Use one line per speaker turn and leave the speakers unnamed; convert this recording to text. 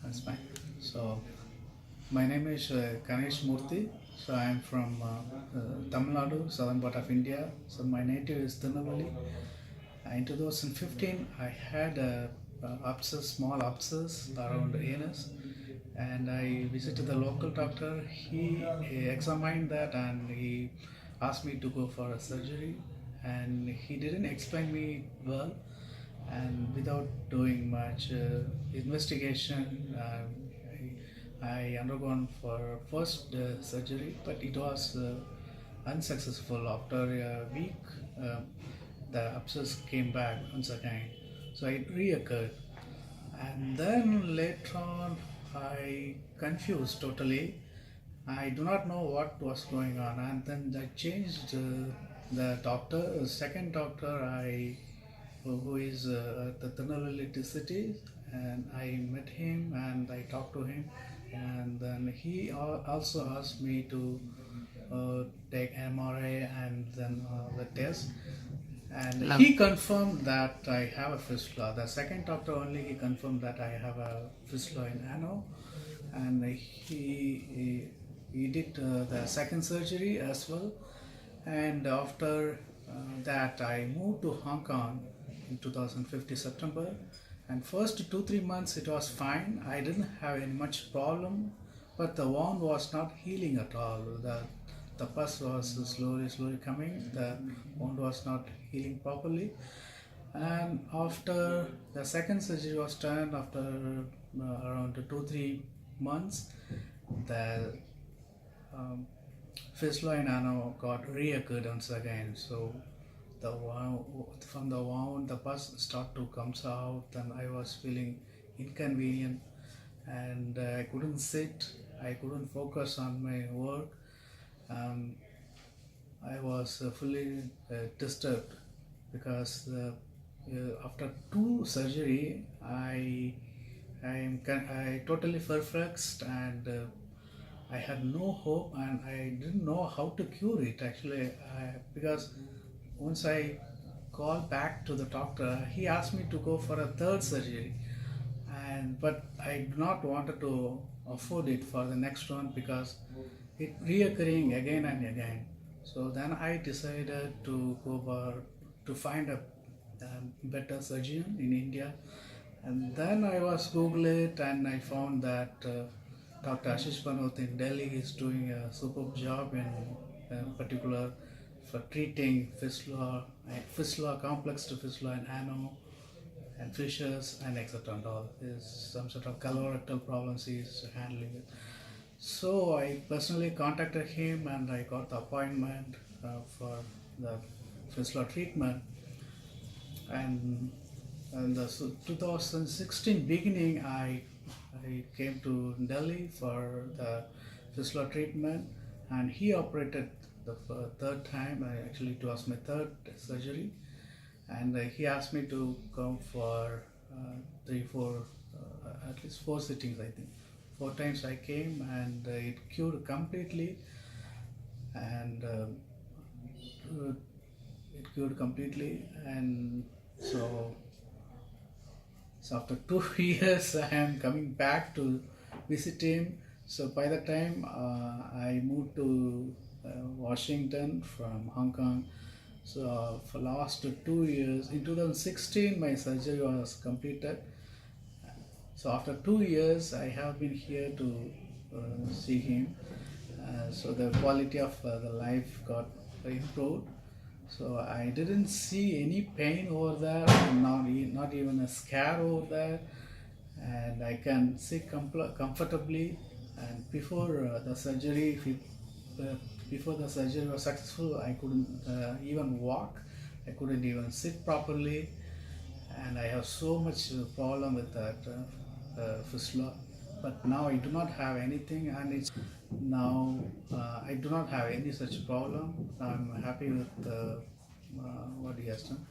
That's fine. So, my name is Ganesh Murthy. So, I am from Tamil Nadu, southern part of India. So, my native is Tirunelveli. In 2015, I had a small abscess around anus, and I visited the local doctor. He examined that and he asked me to go for a surgery. And he didn't explain me well, and without doing much investigation, I undergone for first surgery, but it was unsuccessful. After a week, uh, the abscess came back once again, so it reoccurred. And then later on, I confused totally. I do not know what was going on, and then I changed the doctor. Second doctor, who is at the Tirunelveli city, and I met him and I talked to him, and then he also asked me to take MRI and then the test, and he confirmed that I have a fistula. The second doctor only he confirmed that I have a fistula in ano, and he did the second surgery as well. And after that, I moved to Hong Kong in 2015 September. And first 2-3 months it was fine. I didn't have any much problem, but the wound was not healing at all. The pus was slowly coming. The wound was not healing properly. And after the second surgery was done, after around 2-3 months, the um, fistula in ano got reoccurred once again. So the wound, from the wound, the pus start to comes out, and I was feeling inconvenient, and I couldn't sit. I couldn't focus on my work. Um, I was fully disturbed because after two surgery, I totally perplexed, and I had no hope, and I didn't know how to cure it actually, because once I called back to the doctor, he asked me to go for a third surgery, and but I do not wanted to afford it for the next one because it reoccurring again and again. So then I decided to go for to find a better surgeon in India, and then I was Google it and I found that Dr. Ashish Panoth in Delhi is doing a superb job in particular for treating fistula, complex to fistula and ano and fissures and etc. and all. There's some sort of colorectal problems he's handling it. So I personally contacted him and I got the appointment for the fistula treatment. And in the 2016 beginning, I came to Delhi for the fistula treatment, and he operated the third time. Actually, it was my third surgery, and he asked me to come for at least four sittings. I think 4 times I came, and it cured completely, and it cured completely, and so after 2 years, I am coming back to visit him. So by the time I moved to Washington from Hong Kong, so for last 2 years, in 2016, my surgery was completed. So after 2 years, I have been here to see him. So the quality of the life got improved. So I didn't see any pain over there, not even a scare over there, and I can sit comfortably. And before the surgery, before the surgery was successful, I couldn't even walk. I couldn't even sit properly, and I have so much problem with that fistula. But now I do not have anything, and it's now I do not have any such problem. I'm happy with what he has done.